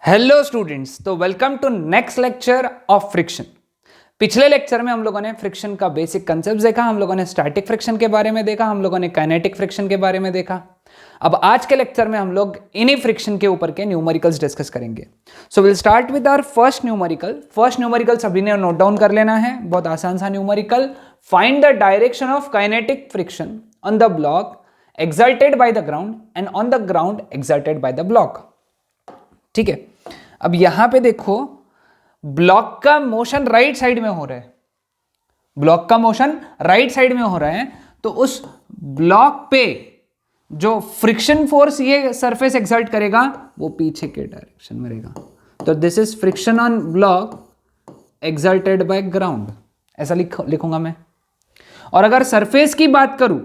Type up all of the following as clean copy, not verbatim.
Hello students, तो welcome to next lecture of friction. पिछले lecture में हम लोगों ने फ्रिक्शन का बेसिक कंसेप्ट देखा, हम लोगों ने स्टैटिक फ्रिक्शन के बारे में देखा, हम लोगों ने काइनेटिक फ्रिक्शन के बारे में देखा। अब आज के लेक्चर में हम लोग इन्हीं फ्रिक्शन के ऊपर के न्यूमेरिकल्स डिस्कस करेंगे। So will start with our first numerical. First numerical सभी ने नोट डाउन कर लेना है, बहुत आसान सा numerical. Find the direction of kinetic friction on the block exerted by the ground and on the ground exalted by the block. ठीक है, अब यहां पे देखो, ब्लॉक का मोशन राइट साइड में हो रहा है, ब्लॉक का मोशन राइट साइड में हो रहा है, तो उस ब्लॉक पे जो फ्रिक्शन फोर्स ये सरफेस एक्सर्ट करेगा वो पीछे के डायरेक्शन में रहेगा। तो this is friction on block exerted by ground, ऐसा लिखूंगा मैं। और अगर सरफेस की बात करूं,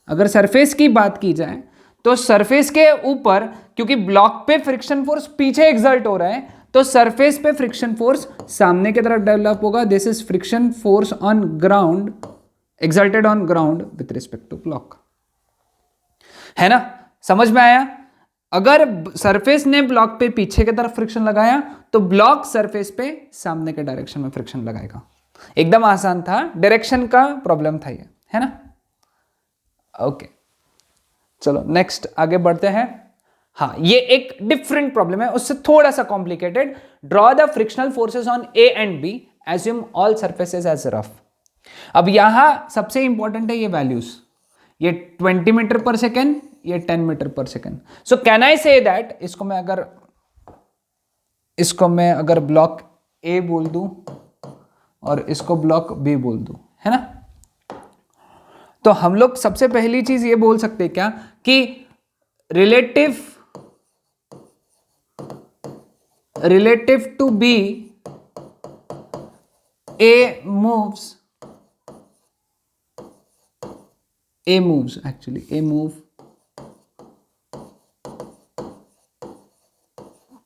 अगर सरफेस की बात की जाए तो सरफेस के ऊपर, क्योंकि ब्लॉक पे फ्रिक्शन फोर्स पीछे एक्सर्ट हो रहा है, तो सरफेस पे फ्रिक्शन फोर्स सामने की तरफ डेवलप होगा। This is friction force on ground exerted on ground with respect to block. है ना, समझ में आया? अगर सरफेस ने ब्लॉक पे पीछे की तरफ फ्रिक्शन लगाया तो ब्लॉक सरफेस पे सामने के डायरेक्शन में फ्रिक्शन लगाएगा। एकदम आसान था, डायरेक्शन का प्रॉब्लम था ये, है ना? ओके, चलो नेक्स्ट आगे बढ़ते हैं। हाँ, ये एक डिफरेंट प्रॉब्लम है, उससे थोड़ा सा complicated. Draw the frictional forces on A and B, assume all surfaces as rough. अब यहां सबसे इंपॉर्टेंट है ये वैल्यूज, ये 20 मीटर पर सेकेंड, ये 10 मीटर पर second. So can I say that, इसको मैं अगर ब्लॉक ए बोल दूं और इसको ब्लॉक बी बोल दूं, है ना, तो हम लोग सबसे पहली चीज ये बोल सकते हैं क्या कि relative to B A moves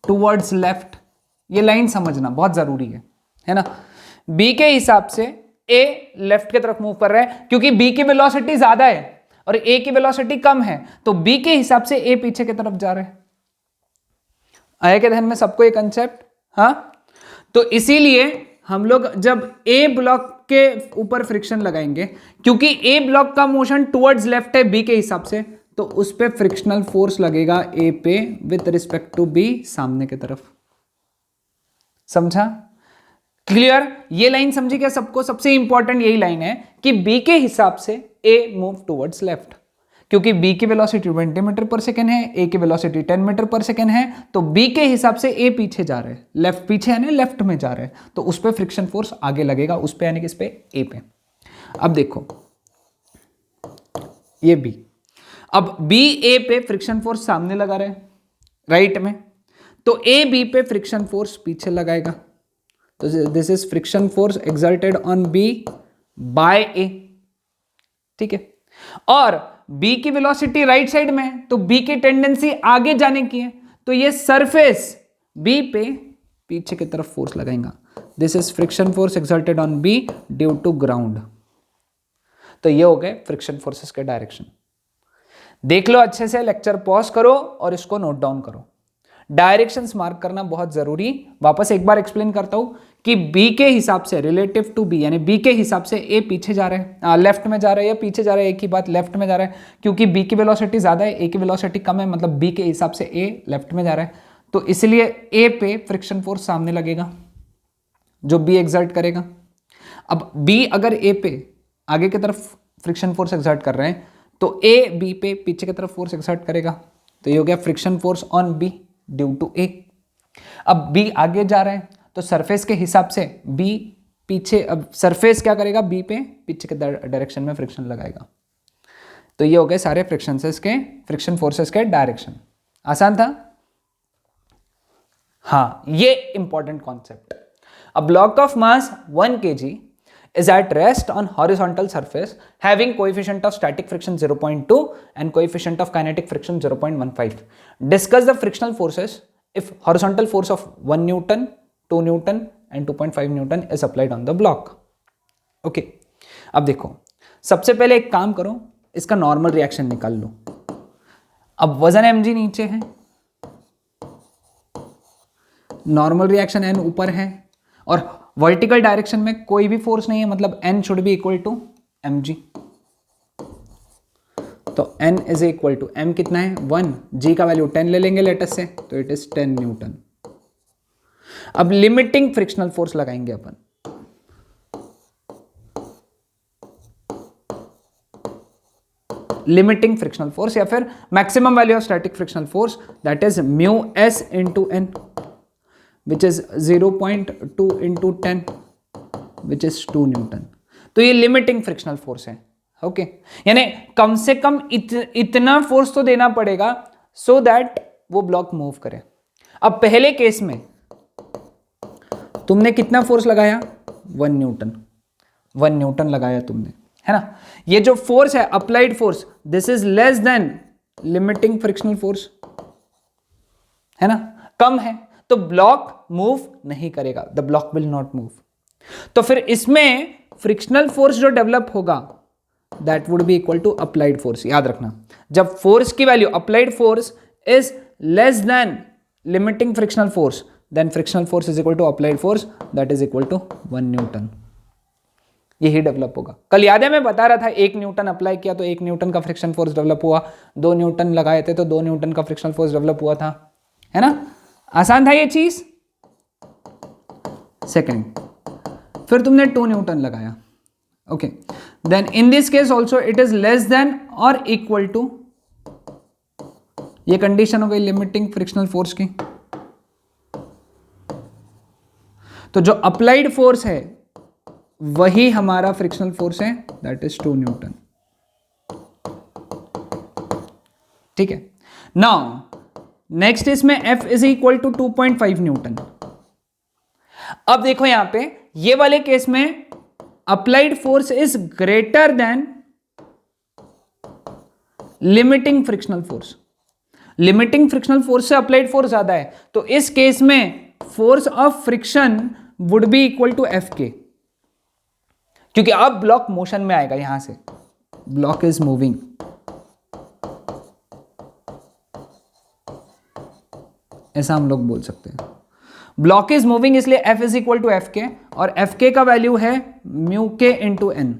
towards left. ये लाइन समझना बहुत जरूरी है ना। बी के हिसाब से ए लेफ्ट की तरफ मूव कर रहा है, क्योंकि बी की वेलोसिटी ज्यादा है और ए की वेलोसिटी कम है, तो बी के हिसाब से ए पीछे की तरफ जा रहा है। आया क्या ध्यान में सबको ये कंसेप्ट? हाँ, तो इसीलिए हम लोग जब ए ब्लॉक के ऊपर फ्रिक्शन लगाएंगे, क्योंकि ए ब्लॉक का मोशन टुवर्ड्स लेफ्ट है बी के हिसाब से, तो उस पे फ्रिक्शनल फोर्स लगेगा ए पे विथ रिस्पेक्ट टू बी सामने की तरफ। समझा? क्लियर? ये लाइन समझी क्या सबको? सबसे इंपॉर्टेंट यही लाइन है कि बी के हिसाब से ए मूव टुवर्ड्स लेफ्ट, क्योंकि बी की वेलोसिटी 20 मीटर पर सेकेंड है, ए की वेलोसिटी 10 मीटर पर सेकेंड है, तो बी के हिसाब से ए पीछे जा रहे हैं, लेफ्ट पीछे है ना, लेफ्ट में जा रहे हैं, तो उस पर फ्रिक्शन फोर्स आगे लगेगा, उस पे यानी कि इस पे ए पे। अब देखो ये बी, अब बी ए पे फ्रिक्शन फोर्स सामने लगा रहे हैं राइट में, तो ए बी पे फ्रिक्शन फोर्स पीछे लगाएगा। तो this is friction force exerted on B by A. ठीक है, और बी की वेलोसिटी राइट साइड में है, तो बी की टेंडेंसी आगे जाने की है, तो ये सरफेस बी पे पीछे की तरफ फोर्स लगाएगा। This is friction force exerted on B due to ground. तो ये हो गए फ्रिक्शन फोर्सेस के डायरेक्शन। देख लो अच्छे से, लेक्चर पॉज करो और इसको नोट डाउन करो। डायरेक्शंस मार्क करना बहुत जरूरी। वापस एक बार एक्सप्लेन करता हूं कि बी के हिसाब से रिलेटिव टू बी, यानी बी के हिसाब से ए पीछे जा रहे हैं, लेफ्ट में जा रहे हैं या पीछे जा रहे हैं, एक ही बात, लेफ्ट में जा रहे हैं, क्योंकि बी की वेलोसिटी ज्यादा है, ए की वेलोसिटी कम है, मतलब बी के हिसाब से ए लेफ्ट में जा रहा है, तो इसलिए ए पे फ्रिक्शन फोर्स सामने लगेगा जो बी एक्सर्ट करेगा। अब बी अगर ए पे आगे की तरफ फ्रिक्शन फोर्स एक्सर्ट कर रहे हैं, तो ए बी पे पीछे की तरफ फोर्स एक्सर्ट करेगा, तो ये हो गया friction force on B due to A. अब बी आगे जा रहे हैं, तो सरफेस के हिसाब से बी पीछे, अब सरफेस क्या करेगा, बी पे पीछे के डायरेक्शन में फ्रिक्शन लगाएगा। तो ये हो गए सारे फ्रिक्शन फोर्सेस के डायरेक्शन। आसान था? हाँ, ये important concept. A block of mass 1 kg is at rest on horizontal surface having coefficient of static friction 0.2 and coefficient of kinetic friction 0.15. Discuss the frictional forces if horizontal force of 1 Newton, 2 Newton and 2.5 Newton is applied on the block. Okay. अब देखो, सबसे पहले एक काम करो, इसका normal reaction निकाल लो। अब वजन mg नीचे है, नॉर्मल रिएक्शन एन ऊपर है और वर्टिकल डायरेक्शन में कोई भी फोर्स नहीं है, मतलब N should be equal to M G. तो N is equal to M कितना है 1, जी का वैल्यू 10 ले लेंगे लेटेस्ट से, तो इट इज 10 न्यूटन। अब लिमिटिंग फ्रिक्शनल फोर्स लगाएंगे अपन। लिमिटिंग फ्रिक्शनल फोर्स या फिर maximum value of static frictional force, that is mu S into N which is 0.2 into 10 which is 2 newton. तो ये लिमिटिंग फ्रिक्शनल फोर्स है। ओके यानी कम से कम इतना फोर्स तो देना पड़ेगा सो दैट वो ब्लॉक मूव करे। अब पहले केस में तुमने कितना फोर्स लगाया 1 न्यूटन, 1 न्यूटन लगाया तुमने, है ना। ये जो फोर्स है applied force, this is less than limiting frictional force, है ना, कम है, तो ब्लॉक मूव नहीं करेगा, the block will not move. तो फिर इसमें फ्रिक्शनल फोर्स जो डेवलप होगा that would be equal to applied force. याद रखना, जब फोर्स की value applied force is less than limiting frictional force, then frictional force is equal to applied force, that is equal to 1 Newton. यही develop होगा। कल याद है मैं बता रहा था 1 न्यूटन अप्लाई किया तो 1 न्यूटन का फ्रिक्शन फोर्स डेवलप हुआ, 2 न्यूटन लगाए थे तो 2 न्यूटन का फ्रिक्शनल फोर्स डेवलप हुआ था, है ना। आसान था ये चीज। सेकंड, फिर तुमने 2 न्यूटन लगाया, okay, then in this case also it is less than और इक्वल टू, ये कंडीशन हो गई लिमिटिंग फ्रिक्शनल फोर्स की। तो जो अप्लाइड फोर्स है वही हमारा फ्रिक्शनल फोर्स है, दैट इज 2 न्यूटन। ठीक है, नाउ नेक्स्ट इसमें F is equal to 2.5 newton. अब देखो यहां पे ये वाले केस में applied force is greater than limiting frictional force. Limiting frictional force से अप्लाइड फोर्स ज्यादा है, तो इस केस में force of friction would be equal to F K, क्योंकि अब ब्लॉक मोशन में आएगा। यहां से ब्लॉक इज मूविंग, ऐसा हम लोग बोल सकते हैं। ब्लॉक इज मूविंग, इसलिए F is equal to F K, और एफ के का वैल्यू है म्यू के इंटू एन।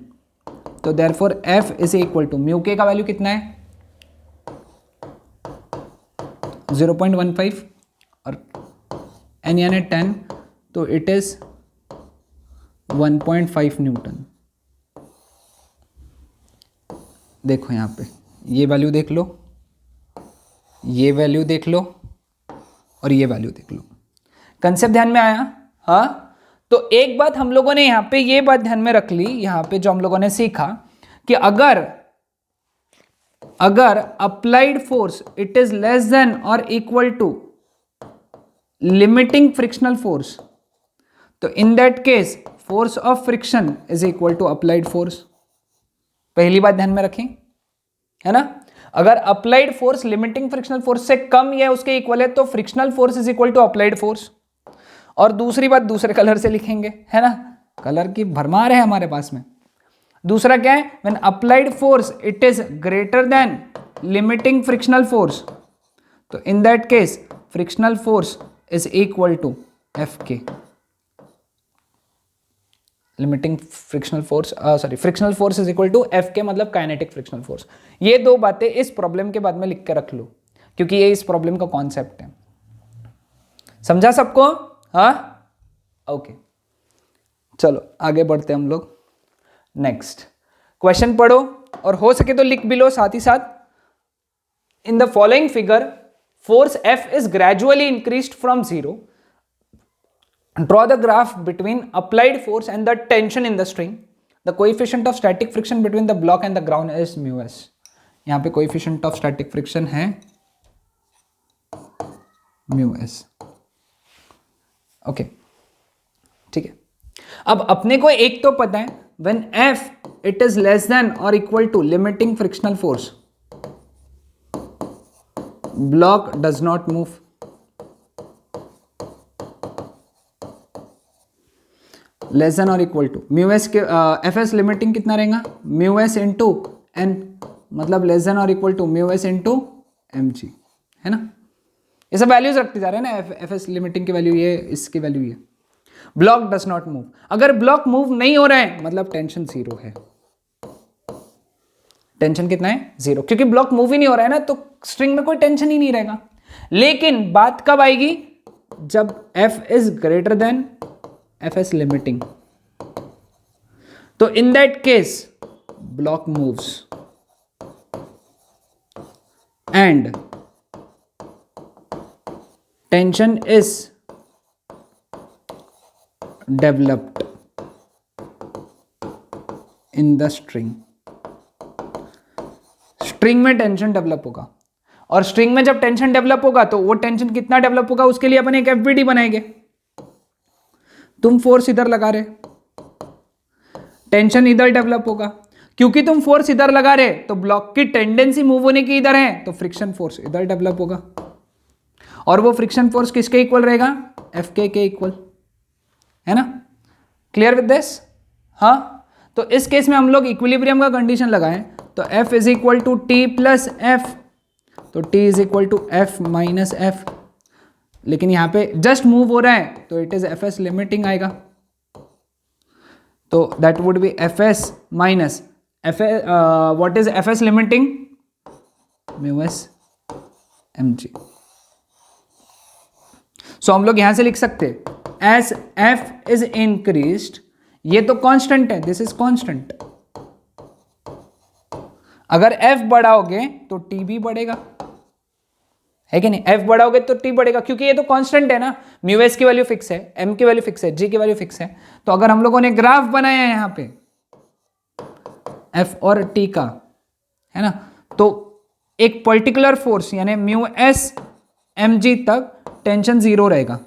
तो therefore F is equal to mu K का वैल्यू कितना है 0.15 और एन यानी 10, तो इट इज 1.5 न्यूटन। देखो यहां पे ये वैल्यू देख लो, ये वैल्यू देख लो और ये वैल्यू देख लो। कंसेप्ट ध्यान में आया? हाँ, तो एक बात हम लोगों ने यहां पे ये बात ध्यान में रख ली, यहां पे जो हम लोगों ने सीखा कि अगर applied force it is less than और equal to limiting frictional force, तो in that case force of friction is equal to applied force. पहली बात ध्यान में रखें, है ना। अगर applied force limiting frictional force से कम या उसके इक्वल है तो frictional force is equal to applied force. और दूसरी बात दूसरे कलर से लिखेंगे, है ना, कलर की भरमार है हमारे पास में। दूसरा क्या है, when applied force it is greater than limiting frictional force, तो in that case frictional force is equal to F K. Limiting frictional force frictional force is equal to F K, मतलब काइनेटिक फ्रिक्शनल फोर्स। ये दो बातें इस problem के बाद में लिख के रख लो, क्योंकि ये इस प्रॉब्लम का कॉन्सेप्ट है। समझा सबको? हाँ, ओके, चलो आगे बढ़ते हम लोग। नेक्स्ट क्वेश्चन पढ़ो और हो सके तो लिख भी लो साथ ही साथ। In the following figure force F is gradually increased from 0. Draw the graph between applied force and the tension in the string. The coefficient of static friction between the block and the ground is mu s. यहाँ पे coefficient of static friction है mu s. Okay, ठीक है। अब अपने को एक तो पता है, when F it is less than or equal to limiting frictional force, block does not move. Less than और इक्वल टू म्यू एस के एफ एस लिमिटिंग कितना रहेगा म्यू एस इंटू एन, मतलब लेस देन और equal to mu S into M G, है ना। ये सब वैल्यूज रखते जा रहे हैं ना, एफ एस लिमिटिंग की वैल्यू ये, इसकी वैल्यू ये। ब्लॉक डज नॉट मूव, अगर ब्लॉक मूव नहीं हो रहा है मतलब टेंशन जीरो है। टेंशन कितना है? जीरो, क्योंकि ब्लॉक मूव ही नहीं हो रहा है ना, तो स्ट्रिंग में कोई टेंशन ही नहीं रहेगा। लेकिन बात कब आएगी? जब f is greater than F S limiting, तो in that case block moves and tension is developed in the string. String में टेंशन डेवलप होगा, और स्ट्रिंग में जब टेंशन डेवलप होगा तो वो टेंशन कितना डेवलप होगा, उसके लिए अपन एक एफबीडी बनाएंगे। तुम फोर्स इधर लगा रहे, टेंशन इधर डेवलप होगा, क्योंकि तुम फोर्स इधर लगा रहे तो ब्लॉक की टेंडेंसी मूव होने की इधर है, तो फ्रिक्शन फोर्स इधर डेवलप होगा, और वो फ्रिक्शन फोर्स किसके इक्वल रहेगा? एफ के इक्वल, है ना? Clear with this? हाँ, तो इस केस में हम लोग इक्विलिब्रियम का कंडीशन लगाएं तो F is equal to T plus F, तो T is equal to F minus F, लेकिन यहां पे जस्ट मूव हो रहा है तो it is F S limiting आएगा, तो that would be F S minus F, what is F S limiting? Mu S M G. So हम लोग यहां से लिख सकते एज एफ इज इंक्रीज्ड, ये तो कांस्टेंट है, दिस इज कांस्टेंट, अगर f बढ़ाओगे तो t भी बढ़ेगा, है कि नहीं? f बढ़ाओगे तो t बढ़ेगा, क्योंकि ये तो कांस्टेंट है ना, म्यू एस की वैल्यू फिक्स है, m की वैल्यू फिक्स है, g की वैल्यू फिक्स है। तो अगर हम लोगों ने ग्राफ बनाया है यहां पे f और t का, है ना, तो एक पर्टिकुलर फोर्स यानी म्यू एस एम जी तक टेंशन जीरो रहेगा,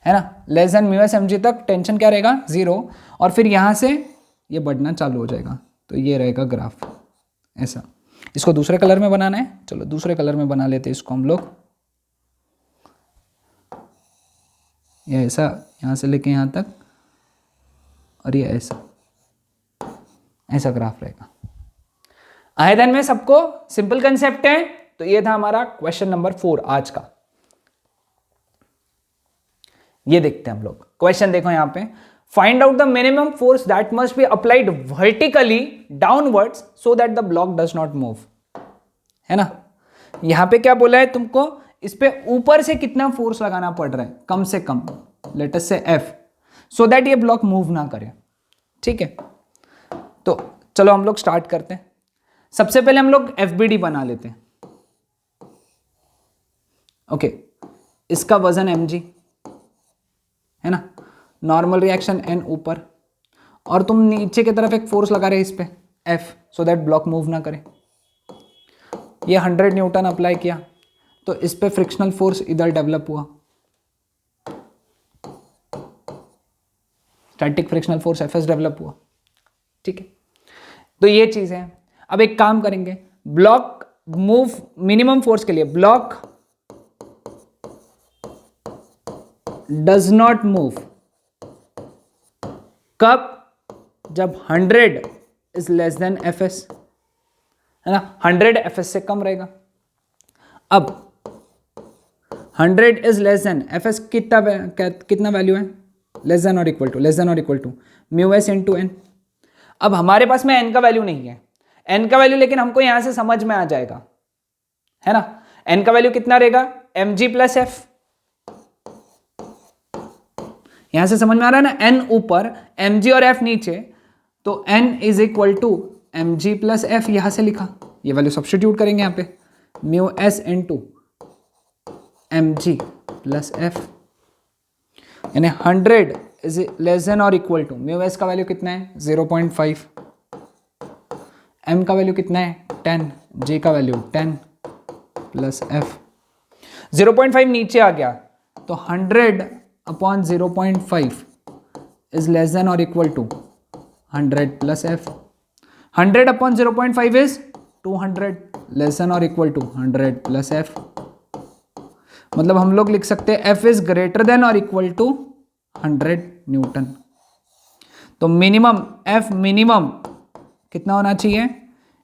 है ना, less than mu S M G तक टेंशन क्या रहेगा? जीरो, और फिर यहां से ये बढ़ना चालू हो जाएगा, तो ये रहेगा ग्राफ ऐसा। इसको दूसरे कलर में बनाना है, चलो दूसरे कलर में बना लेते हैं इसको हम लोग, ये ऐसा यहां से लेके यहां तक, और ये ऐसा, ऐसा ग्राफ रहेगा। आयतन में सबको सिंपल कंसेप्ट है। तो ये था हमारा क्वेश्चन नंबर 4 आज का। ये देखते हैं हम लोग क्वेश्चन, देखो यहां पे, find out the minimum force that must be applied vertically downwards so that the block does not move, है ना। यहां पे क्या बोला है तुमको, इस पे ऊपर से कितना फोर्स लगाना पड़ रहा है, कम से कम, लेट अस से F, सो दैट ये ब्लॉक मूव ना करे, ठीक है। तो चलो हम लोग स्टार्ट करते हैं। सबसे पहले हम लोग FBD बना लेते हैं। ओके, इसका वजन mg है ना, नॉर्मल रिएक्शन n ऊपर, और तुम नीचे की तरफ एक फोर्स लगा रहे इस पे F, so that block move ना करे। ये 100 न्यूटन अप्लाई किया तो इस पे फ्रिक्शनल फोर्स इधर डेवलप हुआ, static frictional force Fs develop हुआ, ठीक है। तो ये चीज है। अब एक काम करेंगे, ब्लॉक मूव मिनिमम फोर्स के लिए, ब्लॉक डज नॉट मूव कब? जब 100 इज लेस देन Fs, है ना, 100 Fs से कम रहेगा। अब 100 इज लेस देन Fs कितना वैल्यू है? लेस देन और equal to mu S into N. अब हमारे पास में n का वैल्यू नहीं है, n का वैल्यू लेकिन हमको यहां से समझ में आ जाएगा, है ना। n का वैल्यू कितना रहेगा? mg प्लस एफ, यहां से समझ में आ रहा है ना, n ऊपर mg और f नीचे, तो n is equal to mg plus F, यहां से लिखा, ये वैल्यू सब्स्टिट्यूट करेंगे यहां पे, mu S into mg plus F, यानी 100 इज लेस देन और इक्वल टू, म्यू एस का वैल्यू कितना है? 0.5, m का वैल्यू कितना है? 10, j का वैल्यू 10 प्लस एफ। 0.5 नीचे आ गया तो 100 अपॉन 0.5 इज लेस देन और equal to 100 plus F. 100 upon 0.5 is 200, less than और इक्वल टू 100 प्लस एफ। मतलब हम लोग लिख सकते हैं F इज ग्रेटर देन और इक्वल टू 100 न्यूटन। तो मिनिमम F मिनिमम कितना होना चाहिए?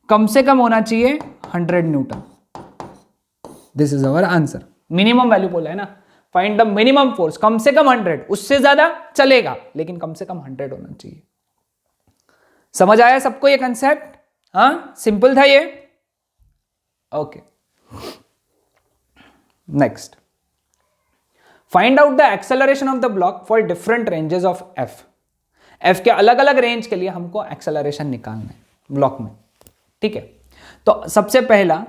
कम से कम होना चाहिए 100 newton. This is our answer. Minimum value बोला है ना, फाइंड द मिनिमम फोर्स, कम से कम 100, उससे ज्यादा चलेगा लेकिन कम से कम 100 होना चाहिए। समझ आया सबको ये कंसेप्ट? हाँ, सिंपल था ये। Okay, next, find out the acceleration of the block for different ranges of F. F के अलग अलग रेंज के लिए हमको एक्सेलरेशन निकालना है ब्लॉक में, ठीक है। तो सबसे पहला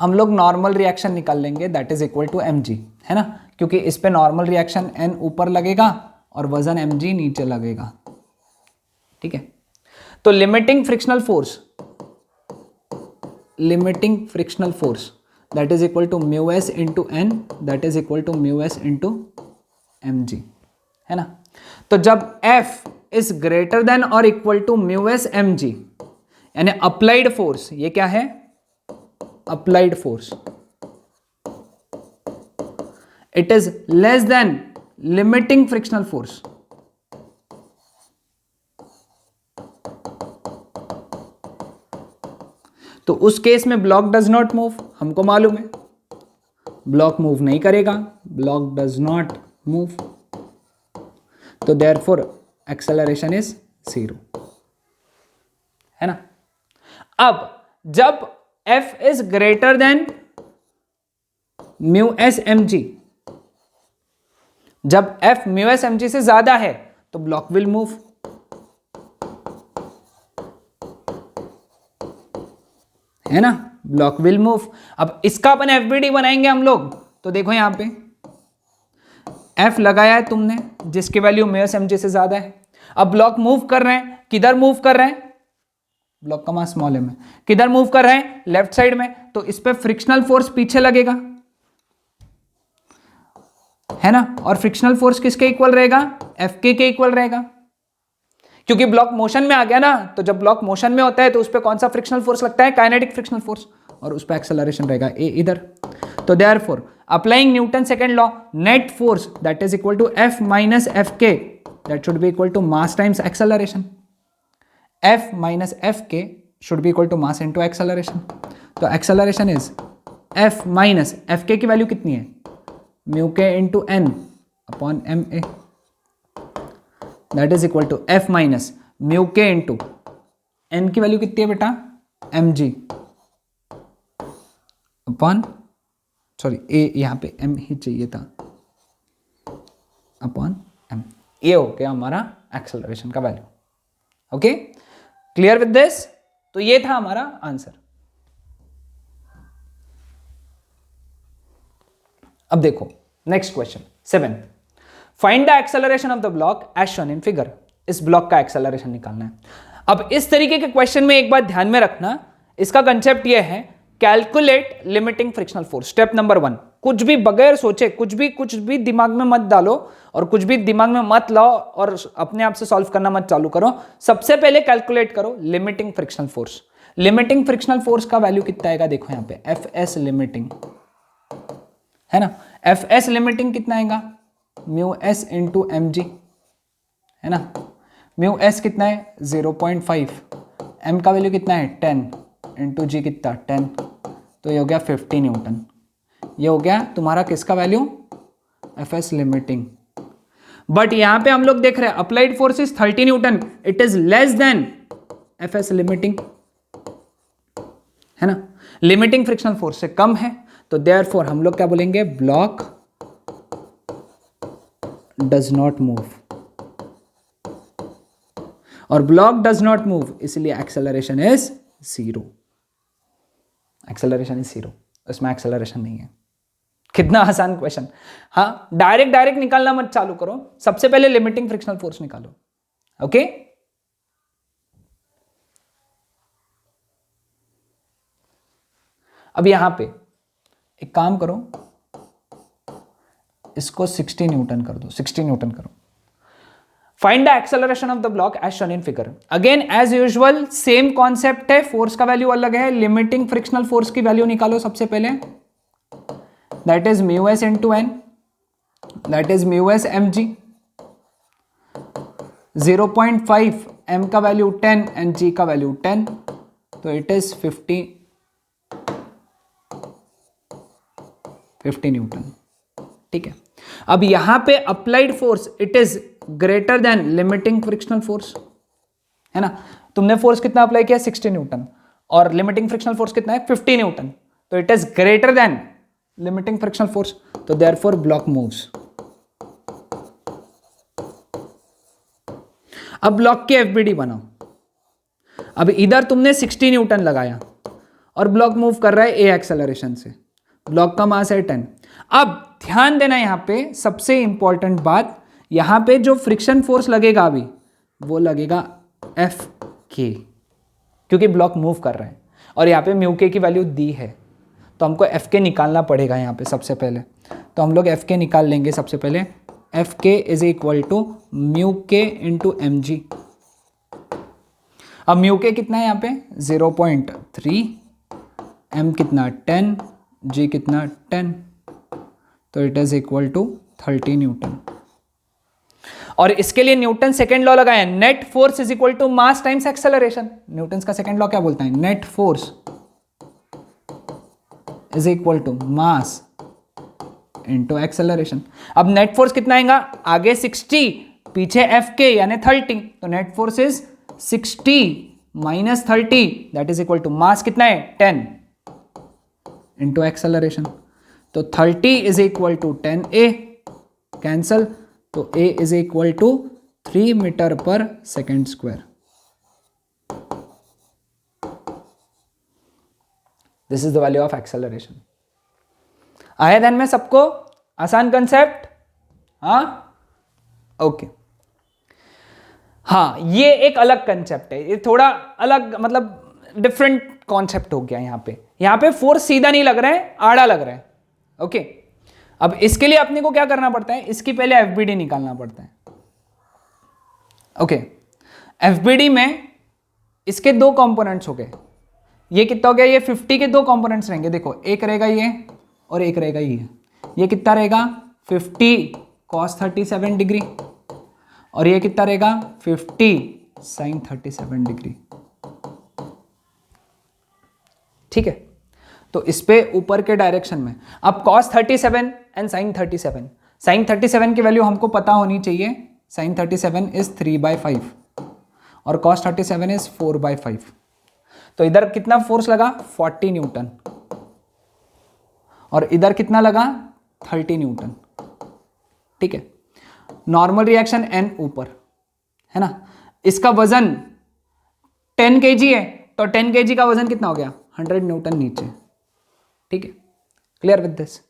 हम लोग नॉर्मल रिएक्शन निकाल लेंगे, that is equal to mg, है ना, क्योंकि इस पे नॉर्मल रिएक्शन n ऊपर लगेगा और वजन mg नीचे लगेगा, ठीक है। तो limiting frictional force that is equal to mu S into N, that is equal to mu S into mg, है ना। तो जब f इज ग्रेटर देन और equal to mu S mg, यानी अप्लाइड फोर्स, ये क्या है, applied force, it is less than limiting frictional force, तो उस केस में ब्लॉक डज नॉट मूव, हमको मालूम है ब्लॉक मूव नहीं करेगा, ब्लॉक डज नॉट मूव, तो देयरफॉर एक्सेलरेशन इज 0, है ना। अब जब f is greater than mu S M G, जब f mu S M G से ज्यादा है तो ब्लॉक विल मूव, है ना, ब्लॉक विल मूव। अब इसका अपन एफबीडी बनाएंगे हम लोग, तो देखो यहां पे f लगाया है तुमने जिसकी value mu S M G से ज्यादा है। अब ब्लॉक मूव कर रहे हैं, किधर मूव कर रहे हैं, ब्लॉक का मास स्मॉल m है, किधर मूव कर रहे हैं, लेफ्ट साइड में, तो इस पे फ्रिक्शनल फोर्स पीछे लगेगा, है ना, और फ्रिक्शनल फोर्स किसके इक्वल रहेगा, एफ के इक्वल रहेगा, क्योंकि ब्लॉक मोशन में आ गया ना। तो जब ब्लॉक मोशन में होता है तो उस पे कौन सा फ्रिक्शनल फोर्स लगता है, काइनेटिक फ्रिक्शनल फोर्स, और उस पे एक्सेलरेशन रहेगा ए इधर। तो therefore applying Newton second law, net force that is equal to F minus F K, that should be equal to mass times acceleration, f minus fk should be equal to mass into acceleration। तो acceleration is f minus fk की value कितनी है, mu K into N upon M A, that is equal to f minus mu K into N की value कितनी है बेटा, M G upon, sorry A यहाँ पे m ही चाहिए था, अपॉन m। ये हो गया हमारा एक्सेलरेशन का value. Okay, clear with this? तो ये था हमारा आंसर। अब देखो next question 7, find the acceleration of the block as shown in figure. इस ब्लॉक का एक्सेलरेशन निकालना है। अब इस तरीके के क्वेश्चन में एक बात ध्यान में रखना, इसका कंसेप्ट ये है, calculate limiting frictional force. Step number 1, कुछ भी बगैर सोचे, कुछ भी दिमाग में मत डालो और कुछ भी दिमाग में मत लाओ और अपने आप से सॉल्व करना मत चालू करो। सबसे पहले कैलकुलेट करो limiting frictional force. Limiting frictional force का वैल्यू कितना आएगा, देखो यहां पे एफ एस लिमिटिंग, है ना, एफ एस लिमिटिंग कितना आएगा, mu S into M G, है ना, म्यू एस कितना है 0.5, एम का वैल्यू कितना है 10 इंटू जी कितना 10, तो ये हो गया 50 न्यूटन। ये हो गया तुम्हारा किसका value, F S limiting. But यहां पे हम लोग देख रहे हैं applied force is 30 Newton, it is less then F S limiting, है ना, लिमिटिंग फ्रिक्शनल फोर्स से कम है। तो देयरफॉर हम लोग क्या बोलेंगे, ब्लॉक डज नॉट मूव, और ब्लॉक डज नॉट मूव इसलिए एक्सेलरेशन इज 0, एक्सेलरेशन इज 0, इसमें एक्सेलरेशन नहीं है। कितना आसान क्वेश्चन। हाँ, डायरेक्ट निकालना मत चालू करो, सबसे पहले लिमिटिंग फ्रिक्शनल फोर्स निकालो। ओके, अब यहां पे एक काम करो, इसको 60 न्यूटन कर दो, 60 न्यूटन करो। Find the acceleration of the block as shown in figure. Again as usual same concept है, फोर्स का वैल्यू अलग है। लिमिटिंग फ्रिक्शनल फोर्स की वैल्यू निकालो सबसे पहले, that is mu S into N, that is mu S M G, 0.5, M का value 10 and G का वैल्यू 10, तो इट इज 50 50 न्यूटन। ठीक है, अब यहां पे applied force it is greater than limiting frictional force, है ना। तुमने फोर्स कितना अप्लाई किया 60 न्यूटन और लिमिटिंग फ्रिक्शनल फोर्स कितना है 50 न्यूटन, तो it is greater than limiting frictional force, तो देयरफॉर ब्लॉक मूव्स। अब ब्लॉक की एफबीडी बनाओ। अब इधर तुमने 60 न्यूटन लगाया और ब्लॉक मूव कर रहा है ए एक्सेलरेशन से, ब्लॉक का मास है 10। अब ध्यान देना यहां पे सबसे इंपॉर्टेंट बात, यहां पे जो फ्रिक्शन फोर्स लगेगा अभी वो लगेगा एफ के, क्योंकि ब्लॉक मूव कर रहा है और यहाँ पे म्यू के की वैल्यू दी है, तो हमको एफ के निकालना पड़ेगा यहाँ पे सबसे पहले। तो हम लोग एफ के निकाल लेंगे सबसे पहले। एफ के is equal to mu K into M जी। अब म्यू के कितना है यहाँ पे 0.3, एम कितना 10, जी कितना 10, तो it is equal to 30 newton. और इसके लिए न्यूटन सेकेंड लॉ लगाया, net force is equal to mass times acceleration. Newton का सेकेंड लॉ क्या बोलता है, net force is equal to mass into acceleration. अब नेट फोर्स कितना आएगा, आगे 60 पीछे एफ के यानी 30, तो net force is 60 minus 30 that is equal to mass कितना है 10 इंटू एक्सेलरेशन, तो 30 is equal to 10a, cancel, तो a is equal to 3 metre पर second square. This is the value of acceleration. आया ध्यान में सबको, आसान कंसेप्ट, हाँ ओके। हाँ ये एक अलग कंसेप्ट है, ये थोड़ा अलग मतलब डिफरेंट कॉन्सेप्ट हो गया। यहाँ पे फोर्स सीधा नहीं लग रहा है, आड़ा लग रहा है। ओके, अब इसके लिए अपने को क्या करना पड़ता है, इसकी पहले एफबीडी निकालना पड़ता है। ओके, एफबीडी में इसके दो कंपोनेंट्स हो गए, ये कितना हो गया, ये 50 के दो कंपोनेंट्स रहेंगे। देखो एक रहेगा ये और एक रहेगा ये कितना रहेगा 50 cos 37 डिग्री और ये कितना रहेगा 50 sin 37 डिग्री। ठीक है, तो इस पे ऊपर के डायरेक्शन में अब cos 37 एंड sin 37, sin 37 की वैल्यू हमको पता होनी चाहिए, sin 37 इज 3/5 और cos 37 इज 4/5। तो इधर कितना फोर्स लगा 40 न्यूटन और इधर कितना लगा 30 न्यूटन। ठीक है, नॉर्मल रिएक्शन n ऊपर है ना, इसका वजन 10 kg है, तो 10 kg का वजन कितना हो गया 100 न्यूटन नीचे। ठीक है, क्लियर विद दिस।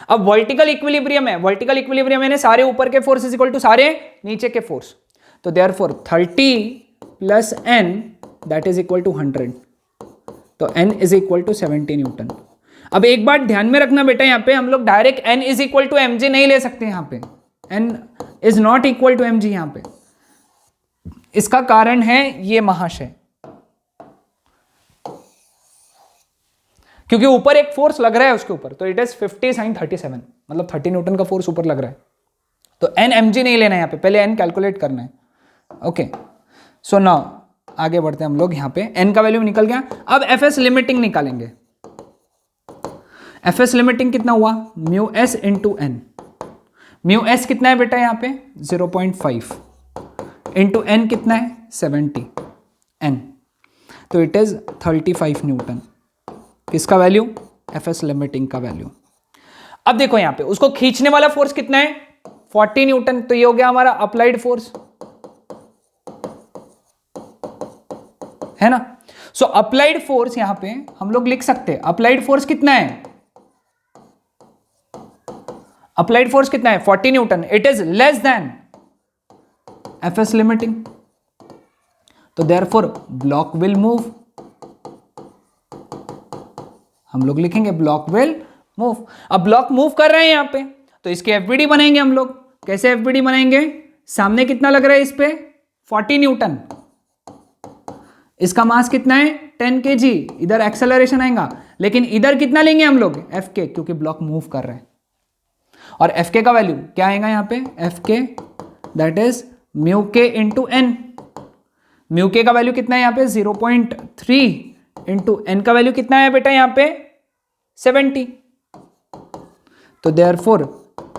अब वर्टिकल इक्विलिब्रियम है, वर्टिकल इक्विलिब्रियम यानी सारे ऊपर के फोर्स इज इक्वल टू सारे नीचे के फोर्स, तो therefore 30 plus n that is equal to 100, तो n is equal to 70 newton. अब एक बात ध्यान में रखना बेटा, यहाँ पे हम लोग direct n is equal to mg नहीं ले सकते, यहाँ पे n is not equal to mg यहाँ पे। इसका कारण है ये महाशय, क्योंकि ऊपर एक फोर्स लग रहा है उसके ऊपर, तो इट इज 50 sin 37 मतलब 30 न्यूटन का फोर्स ऊपर लग रहा है, तो n mg नहीं लेना है यहाँ पे, पहले n कैलकुलेट करना है। ओके, सो नाउ आगे बढ़ते हैं हम लोग। यहाँ पे n का वैल्यू निकल गया, अब fs लिमिटिंग निकालेंगे। fs लिमिटिंग कितना हुआ mu s into N, mu s कितना है बेटा यहाँ पे 0.5 इंटू n कितना है 70 n, तो इट इज 35 न्यूटन। किसका वैल्यू fs लिमिटिंग का वैल्यू। अब देखो यहाँ पे उसको खींचने वाला फोर्स कितना है 40 न्यूटन, तो ये हो गया हमारा अप्लाइड फोर्स, है ना। सो अप्लाइड फोर्स यहां पे हम लोग लिख सकते हैं, अप्लाइड फोर्स कितना है, अप्लाइड फोर्स कितना है 40 Newton, it is less than fs limiting, तो देयरफॉर ब्लॉक विल मूव। हम लोग लिखेंगे ब्लॉक विल मूव। अब ब्लॉक मूव कर रहे हैं यहां पे, तो इसके एफबीडी बनाएंगे हम लोग। कैसे एफबीडी बनाएंगे, सामने कितना लग रहा है इस पे 40 न्यूटन, इसका मास कितना है 10 kg, इधर एक्सेलरेशन आएगा, लेकिन इधर कितना लेंगे हम लोग Fk, क्योंकि ब्लॉक मूव कर रहे हैं। और Fk का वैल्यू क्या आएगा यहाँ पे Fk that is mu K into N, mu K का वैल्यू कितना है यहाँ पे 0.3 इंटू एन का वैल्यू कितना है बेटा यहाँ पे 70, तो देयरफॉर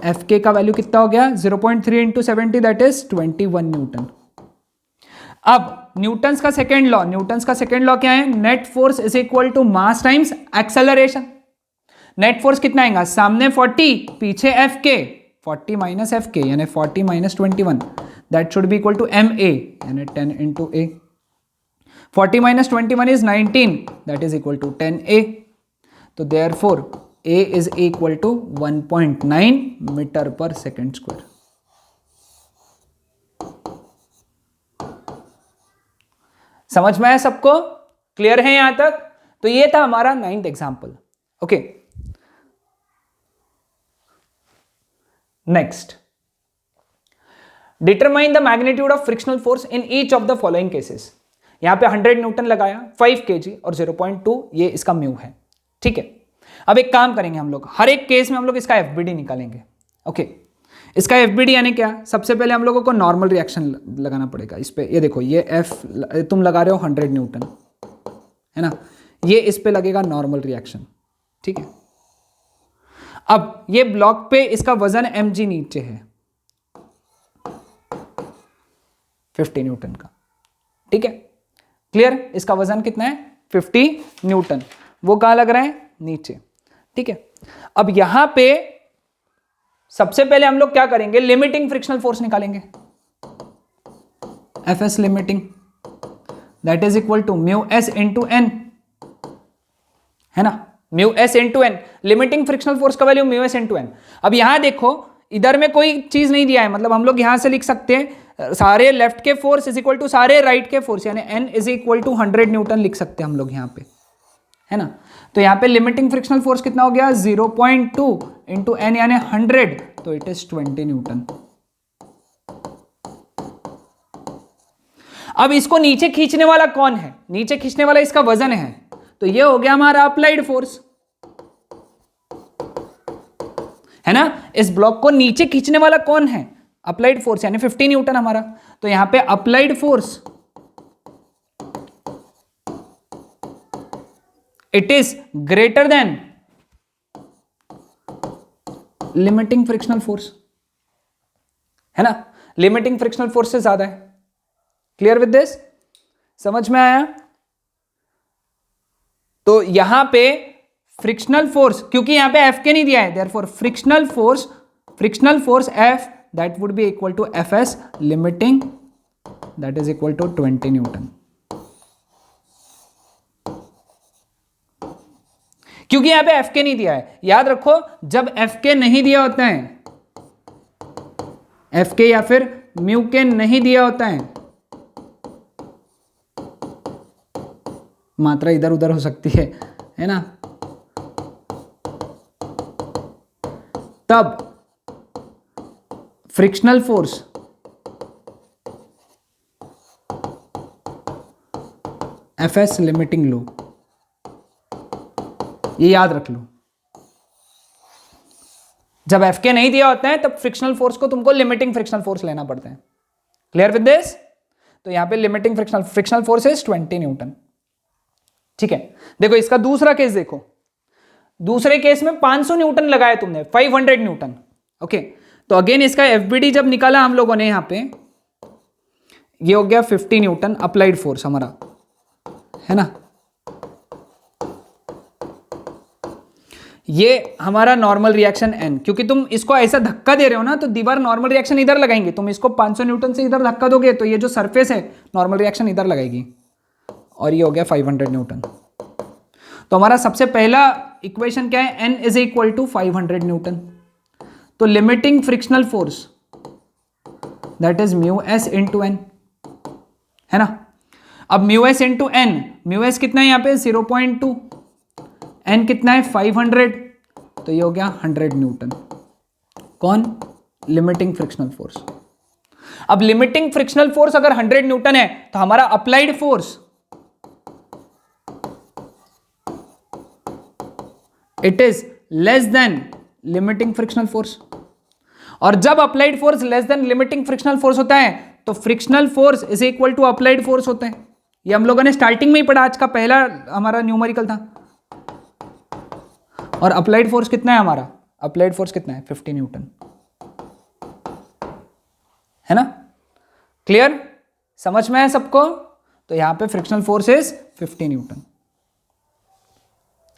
एफ के का वैल्यू कितना हो गया 0.3 इंटू 70 दैट इज 21 न्यूटन। अब न्यूटन्स का सेकेंड लॉ क्या है, net force is equal to mass times acceleration. Net force कितना आएगा, सामने 40 पीछे एफ के, 40 माइनस एफ के यानी 40 minus 21 that should be equal to M A यानी 10 into A. 40 minus 21 is 19 that is equal to 10a। तो therefore a is equal to 1.9 metre पर सेकेंड स्क्वायर। समझ में आया सबको, क्लियर है यहां तक? तो ये था हमारा 9th example. Okay, next, determine the magnitude of frictional force in each of the following cases. यहां पे 100 न्यूटन लगाया, 5 kg और 0.2 ये इसका म्यू है, ठीक है। अब एक काम करेंगे हम लोग, हर एक केस में हम लोग इसका एफबीडी निकालेंगे। ओके, इसका एफबीडी यानी क्या, सबसे पहले हम लोगों को नॉर्मल रिएक्शन लगाना पड़ेगा इस पे। ये देखो, ये एफ तुम लगा रहे हो 100 न्यूटन है ना, ये इस पे लगेगा नॉर्मल रिएक्शन, ठीक है। अब ये ब्लॉक पे इसका वजन mg नीचे है 50 न्यूटन का, ठीक है, क्लियर। इसका वजन कितना है 50 न्यूटन, वो कहां लग रहा है, नीचे, ठीक है। अब यहां पे सबसे पहले हम लोग क्या करेंगे, लिमिटिंग फ्रिक्शनल फोर्स निकालेंगे, FS limiting that is equal to mu S into N, है ना, mu S into N. Limiting frictional force का value mu S into N. अब यहां देखो, इधर में कोई चीज नहीं दिया है, मतलब हम लोग यहां से लिख सकते हैं सारे लेफ्ट के फोर्स इज इक्वल टू सारे राइट के फोर्स, यानी N is equal to 100 newton लिख सकते हैं हम लोग यहां पे, है ना। तो यहां पे लिमिटिंग फ्रिक्शनल फोर्स कितना हो गया 0.2 इंटू एन यानी 100, तो इट इज 20 न्यूटन। अब इसको नीचे खींचने वाला कौन है, नीचे खींचने वाला इसका वजन है, तो ये हो गया हमारा अप्लाइड फोर्स, है ना। इस ब्लॉक को नीचे खींचने वाला कौन है, अप्लाइड फोर्स, यानी 50 न्यूटन हमारा। तो यहां पे applied force it is greater than limiting frictional force, है ना, लिमिटिंग फ्रिक्शनल फोर्स से ज्यादा है। क्लियर विद दिस, समझ में आया? तो यहां पे फ्रिक्शनल फोर्स, क्योंकि यहां पे एफ के नहीं दिया है, therefore frictional force F that would be equal to F S limiting that is equal to 20 newton. क्योंकि यहां पे एफ के नहीं दिया है, याद रखो जब एफ के नहीं दिया होता है, एफ के या फिर म्यू के नहीं दिया होता है, मात्रा इधर उधर हो सकती है ना, तब frictional force F S limiting लो, ये याद रख लो। जब एफ के नहीं दिया होता है तब फ्रिक्शनल फोर्स को तुमको लिमिटिंग फ्रिक्शनल फोर्स लेना पड़ता है। Clear with this? तो यहां पे limiting frictional force is 20 Newton, ठीक है। देखो इसका दूसरा केस देखो, दूसरे केस में 500 न्यूटन लगाया तुमने, 500 न्यूटन, ओके। तो अगेन इसका एफबीडी जब निकाला हम लोगों ने, यहां पे ये हो गया 50 न्यूटन अप्लाइड फोर्स हमारा, है ना। ये हमारा नॉर्मल रिएक्शन एन, क्योंकि तुम इसको ऐसा धक्का दे रहे हो ना, तो दीवार नॉर्मल रिएक्शन इधर लगाएंगे, तुम इसको 500 न्यूटन से इधर धक्का दोगे तो ये जो सरफेस है नॉर्मल रिएक्शन इधर लगाएगी, और ये हो गया 500 न्यूटन। तो हमारा सबसे पहला इक्वेशन क्या है, N is equal to 500 Newton. तो limiting frictional force that is mu S into N, है ना। अब mu S into N, mu S कितना है यहाँ पे 0.2, एन कितना है 500, तो ये हो गया 100 न्यूटन। कौन? Limiting frictional force. अब लिमिटिंग फ्रिक्शनल फोर्स अगर 100 न्यूटन है तो हमारा applied force it is less than limiting frictional force, और जब applied force less than limiting frictional force होता है तो frictional force is equal to applied force होता है। ये हम लोगों ने स्टार्टिंग में ही पढ़ा, आज का पहला हमारा न्यूमेरिकल था। और अप्लाइड फोर्स कितना है हमारा अप्लाइड फोर्स कितना है 50 न्यूटन, है ना? क्लियर, समझ में है सबको? तो यहां पे फ्रिक्शनल फोर्स इज 50 न्यूटन।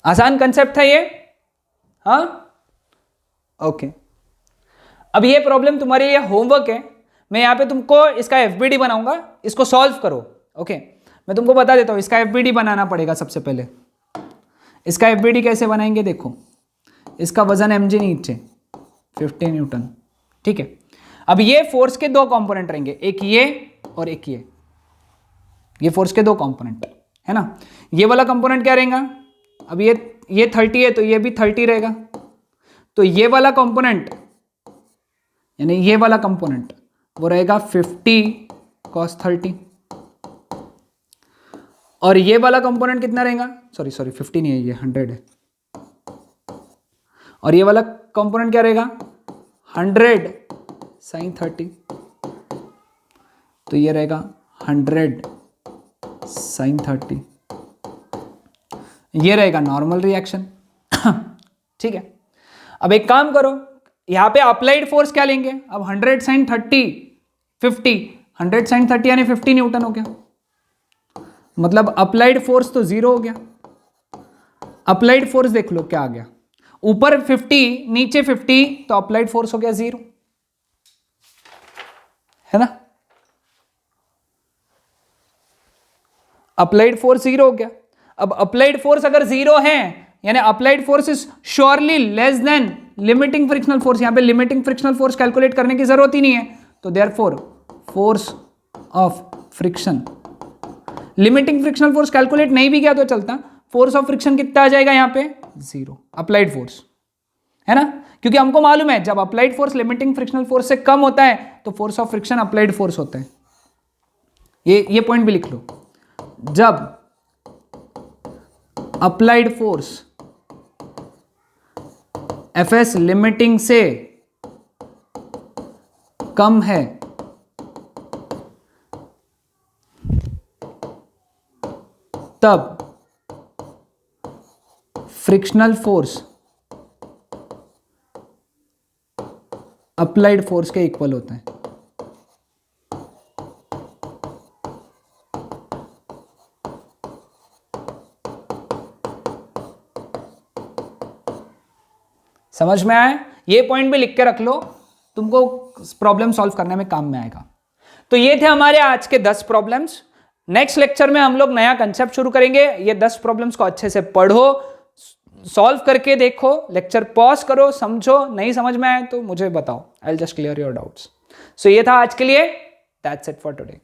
आसान कंसेप्ट था ये, हाँ? ओके, अब ये प्रॉब्लम तुम्हारे लिए होमवर्क है। मैं यहां पे तुमको इसका एफबीडी बनाऊंगा, इसको सॉल्व करो। ओके, मैं तुमको बता देता हूं, इसका एफबीडी बनाना पड़ेगा सबसे पहले। इसका एफबीडी कैसे बनाएंगे देखो, इसका वजन mg नीचे 50 न्यूटन, ठीक है। अब ये फोर्स के दो कंपोनेंट रहेंगे, एक ये और एक ये फोर्स के दो कंपोनेंट, है ना? ये वाला कंपोनेंट क्या रहेगा, अब ये 30 है तो ये भी 30 रहेगा, तो ये वाला कंपोनेंट यानी ये वाला कंपोनेंट वो रहेगा 50 cos 30, और ये वाला कंपोनेंट कितना रहेगा, सॉरी 50 नहीं है, ये 100 है, और ये वाला कंपोनेंट क्या रहेगा 100 sin 30, तो ये रहेगा 100 sin 30, ये रहेगा नॉर्मल रिएक्शन। ठीक है, अब एक काम करो, यहां पे अप्लाइड फोर्स क्या लेंगे, अब 100 sin 30 50, 100 sin 30 यानी 50 न्यूटन हो गया, मतलब अप्लाइड फोर्स तो 0 हो गया। अप्लाइड फोर्स देख लो क्या आ गया, ऊपर 50 नीचे 50, तो अप्लाइड फोर्स हो गया 0, है ना? अप्लाइड फोर्स 0 हो गया। अब अप्लाइड फोर्स अगर 0 है यानी applied force is surely less than limiting frictional force. यहां पे लिमिटिंग फ्रिक्शनल फोर्स कैलकुलेट करने की जरूरत ही नहीं है, तो therefore force of friction, limiting frictional force calculate नहीं भी किया तो चलता, फोर्स ऑफ फ्रिक्शन कितना आ जाएगा यहाँ पे 0, अप्लाइड फोर्स, है ना? क्योंकि हमको मालूम है जब applied force limiting frictional force से कम होता है तो force of friction applied force होता है। ये पॉइंट भी लिख लो, जब अप्लाइड फोर्स एफएस लिमिटिंग से कम है तब फ्रिक्शनल फोर्स अप्लाइड फोर्स के इक्वल होता है। समझ में आया? ये पॉइंट भी लिख के रख लो, तुमको प्रॉब्लम सॉल्व करने में काम में आएगा। तो ये थे हमारे आज के 10 प्रॉब्लम्स। नेक्स्ट लेक्चर में हम लोग नया कंसेप्ट शुरू करेंगे। ये 10 प्रॉब्लम्स को अच्छे से पढ़ो, सॉल्व करके देखो, लेक्चर पॉज करो, समझो, नहीं समझ में आए तो मुझे बताओ, I will just clear your doubts. So ये था आज के लिए, दैट्स इट फॉर टुडे।